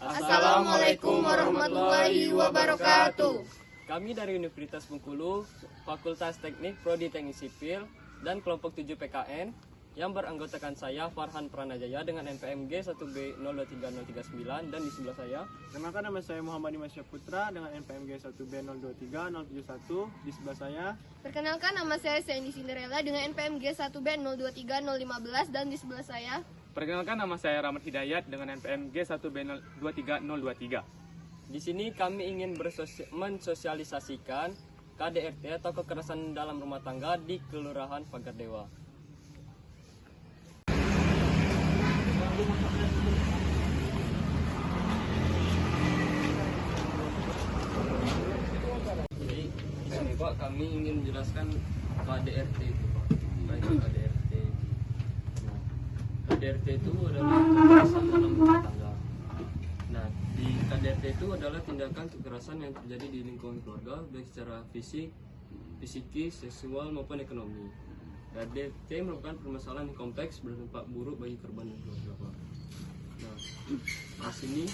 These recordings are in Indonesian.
Assalamualaikum warahmatullahi wabarakatuh. Kami dari Universitas Bengkulu, Fakultas Teknik Prodi Teknik Sipil dan kelompok 7 PKN yang beranggotakan saya Farhan Pranajaya dengan NPMG 1B023039 dan di sebelah saya. Perkenalkan, nama saya Muhammad Dimas Syahputra dengan NPMG 1B023071 di sebelah saya. Perkenalkan, nama saya Sandy Cinderella dengan NPMG 1B023015 dan di sebelah saya. Perkenalkan, nama saya Rahmat Hidayat dengan NPMG 1B23023. Di sini kami ingin mensosialisasikan KDRT atau kekerasan dalam rumah tangga di Kelurahan Pagar Dewa. Jadi, ini Pak, kami ingin menjelaskan KDRT itu Pak. Baik, KDRT. Nah, KDRT itu adalah kekerasan dalam rumah tangga. Nah, di KDRT itu adalah tindakan kekerasan yang terjadi di lingkungan keluarga, baik secara fisik, psikis, seksual maupun ekonomi. KDRT merupakan permasalahan yang kompleks berdampak buruk bagi korban dan keluarga Pak. Nah, di sini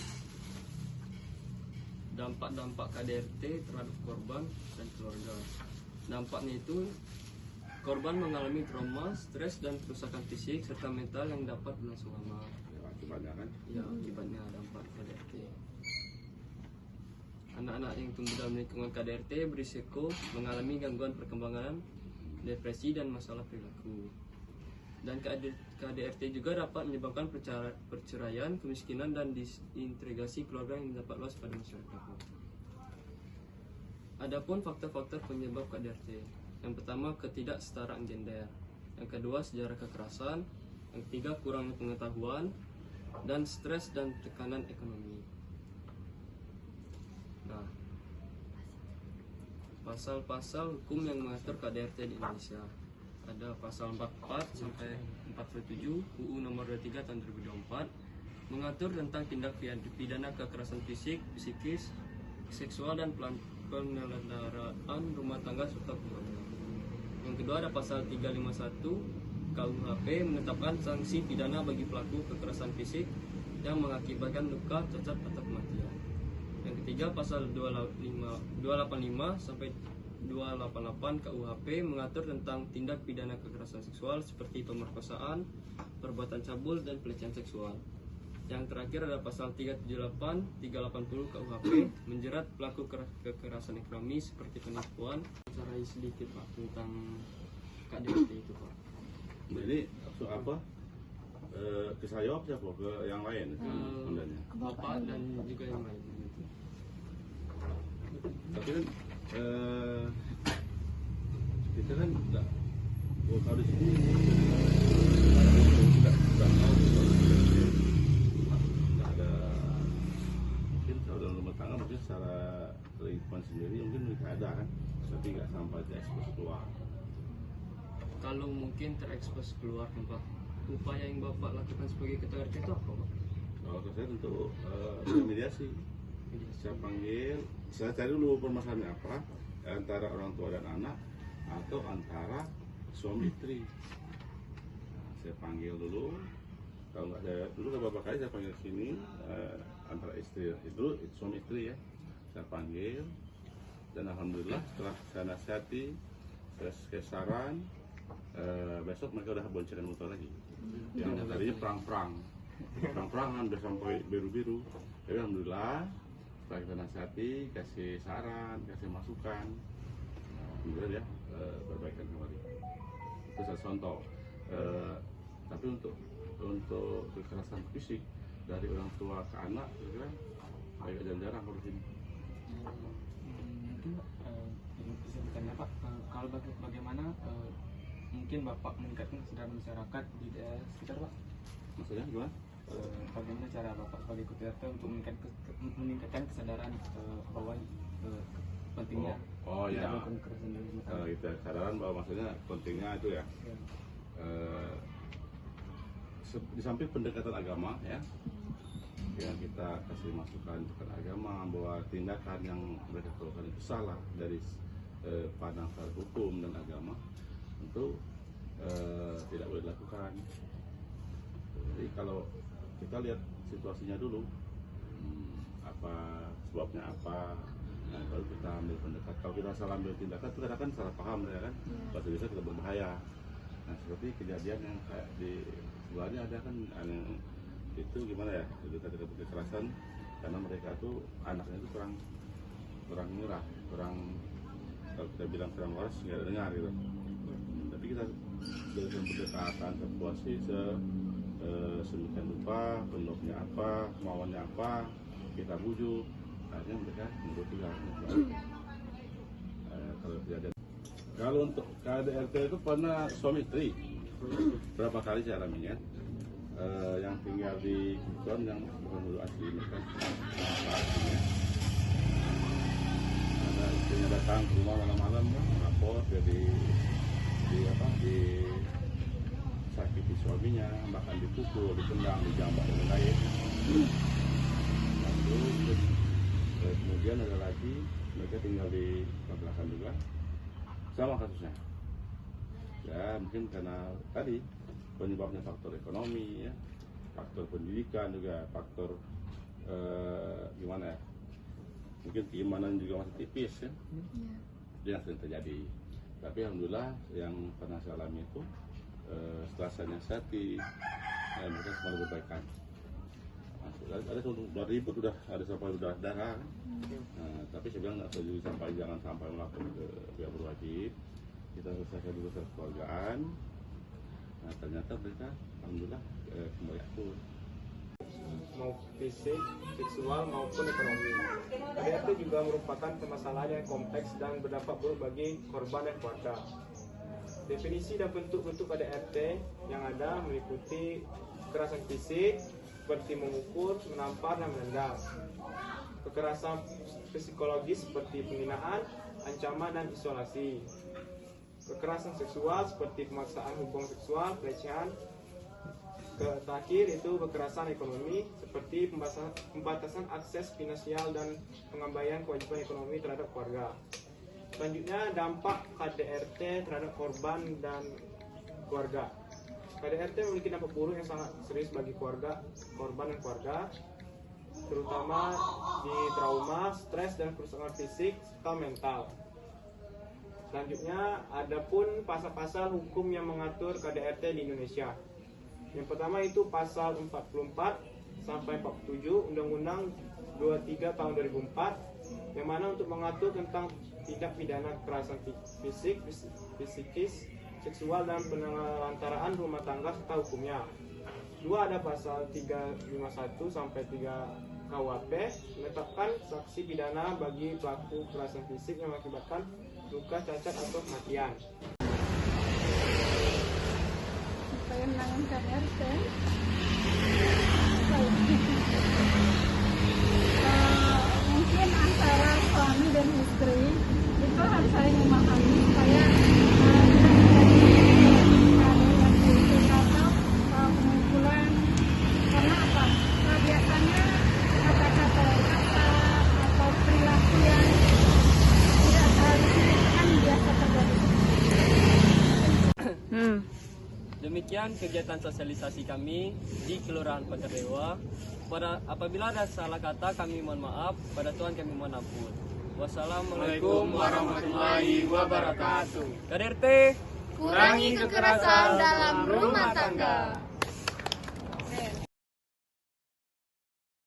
dampak-dampak KDRT terhadap korban dan keluarga. Dampaknya itu korban mengalami trauma, stres dan kerusakan fisik serta mental yang dapat berlangsung lama. Akibatnya kan? Ya, akibatnya dampak KDRT. Anak-anak yang tumbuh dalam lingkungan KDRT berisiko mengalami gangguan perkembangan, depresi dan masalah perilaku. Dan KDRT juga dapat menyebabkan perceraian, kemiskinan dan disintegrasi keluarga yang dapat luas pada masyarakat. Adapun faktor-faktor penyebab KDRT. Yang pertama, ketidaksetaraan gender. Yang kedua, sejarah kekerasan. Yang ketiga, kurangnya pengetahuan dan stres dan tekanan ekonomi. Nah, pasal-pasal hukum yang mengatur KDRT di Indonesia. Ada pasal 44 sampai 47 UU nomor 23 tahun 2024 mengatur tentang tindak pidana kekerasan fisik, psikis, seksual dan penyelenggaraan rumah tangga serta keluarga. Yang kedua ada pasal 351 KUHP menetapkan sanksi pidana bagi pelaku kekerasan fisik yang mengakibatkan luka, cacat atau kematian. Yang ketiga pasal 285 sampai 288 KUHP mengatur tentang tindak pidana kekerasan seksual seperti pemerkosaan, perbuatan cabul dan pelecehan seksual. Yang terakhir ada pasal 378, 380 KUHP menjerat pelaku kekerasan ekonomi seperti penipuan. Bicara sedikit Pak tentang KDRT itu Pak. Jadi apa? Ke saya apa siapa? Ke yang lain? Ke Bapak dan juga yang lain. Tapi kan kita kan nggak kalau di sini nggak tahu nggak ada, mungkin kalau dalam rumah tangga mungkin secara lingkungan sendiri mungkin mereka ada kan, tapi nggak sampai terekspos keluar. Kalau mungkin terekspos keluar Pak, upaya yang Bapak lakukan sebagai ketua RT itu apa Pak? Kalau saya untuk mediasi. Saya panggil, saya cari dulu permasalahannya apa, antara orang tua dan anak atau antara suami istri. Nah, saya panggil dulu, kalau nggak ada dulu beberapa kali saya panggil sini antara istri itu suami istri ya, saya panggil dan alhamdulillah setelah saya nasihati, saya kasih saran, besok mereka udah boncengan motor lagi. Yang tadinya perang-perangan udah sampai biru-biru, tapi alhamdulillah. Setelah kita nasihati, kasih saran, kasih masukan, kemudian ya perbaikan kembali. Itu satu contoh. Tapi untuk kekerasan fisik dari orang tua ke anak, kira agak jarang kalau di sini. Mungkin bisa bertanya Pak, kalau bagaimana mungkin Bapak meningkatkan kesadaran masyarakat di daerah sekitar Pak? Maksudnya gimana? Bagaimana cara Bapak sebagai ketua RT untuk meningkatkan kesadaran bahwa pentingnya ya. kekerasan dalam rumah tangga? Kita kesadaran bahwa maksudnya pentingnya itu ya. Di samping pendekatan agama ya, yang kita kasih masukan pendekatan agama bahwa tindakan yang mereka lakukan itu salah dari pandang hukum dan agama, tentu tidak boleh dilakukan. Jadi kalau kita lihat situasinya dulu, apa sebabnya apa. Nah, baru kita ambil pendekat. Kalau kita salah ambil tindakan itu kadang kan salah paham ya kan, bahasa bisa kita berbahaya. Nah seperti kejadian yang kayak di sebelahnya ada kan yang itu gimana ya, itu tadi kekerasan karena mereka tuh anaknya itu kurang murah, kurang, kalau kita bilang kurang waras nggak ada dengar gitu. Tapi kita dengan pendekatan situasi sedemikian rupa, penyebabnya apa, kemauannya apa, kita bujuk, akhirnya mereka menurut juga. Kalau kejadian, kalau untuk KDRT itu pernah suami istri berapa kali saya alaminya. Yang tinggal di Kukon yang bukan dulu asli ini kan ada istrinya datang ke rumah malam-malam melapor jadi sakiti suaminya, bahkan dipukul, ditendang, dijambak dan lain-lain. Lalu kemudian ada lagi mereka tinggal di belakang juga sama kasusnya ya, mungkin karena tadi penyebabnya faktor ekonomi ya, faktor pendidikan juga, faktor gimana ya, mungkin keimanan juga masih tipis ya, itu yang sering terjadi. Tapi alhamdulillah yang pernah saya alami itu setelah saya nasihatih mereka semua berbaikan. Ada sudah ribut, udah ada sampai udah darah kan? Tapi saya bilang nggak setuju jangan sampai melapor ke pihak berwajib. Kita selesaikan dulu kekeluargaan. Nah ternyata mereka alhamdulillah kembali akur. Mau fisik, seksual maupun ekonomi. KDRT juga merupakan permasalahan yang kompleks dan berdampak buruk bagi korban dan keluarga. Definisi dan bentuk-bentuk KDRT yang ada meliputi kekerasan fisik seperti memukul, menampar, dan menendang. Kekerasan psikologis seperti penghinaan, ancaman, dan isolasi. Kekerasan seksual seperti pemaksaan hubungan seksual, pelecehan. Terakhir itu kekerasan ekonomi seperti pembatasan akses finansial dan pengabaian kewajiban ekonomi terhadap keluarga. Selanjutnya dampak KDRT terhadap korban dan keluarga. KDRT memiliki dampak buruk yang sangat serius bagi keluarga, korban dan keluarga, terutama di trauma, stres, dan kerusakan fisik serta mental. Selanjutnya, ada pun pasal-pasal hukum yang mengatur KDRT di Indonesia. Yang pertama itu pasal 44 sampai 47 Undang-Undang 23 tahun 2004, yang mana untuk mengatur tentang tindak pidana kekerasan fisik, psikis, seksual, dan penelantaraan rumah tangga serta hukumnya. Dua, ada pasal 351 sampai 3 KUHP menetapkan sanksi pidana bagi pelaku kekerasan fisik yang mengakibatkan luka, cacat, atau kematian. Supaya menangani KDRT, mungkin antara suami dan istri itu harus saling memahami supaya pemukulan. Karena apa? Biasanya kata-kata atau perilaku yang tidak seharusnya kan biasa terjadi. Demikian kegiatan sosialisasi kami di Kelurahan Pagar Dewa. Apabila ada salah kata kami mohon maaf, pada Tuhan kami mohon ampun. Wassalamualaikum warahmatullahi wabarakatuh. KDRT, kurangi kekerasan dalam rumah tangga.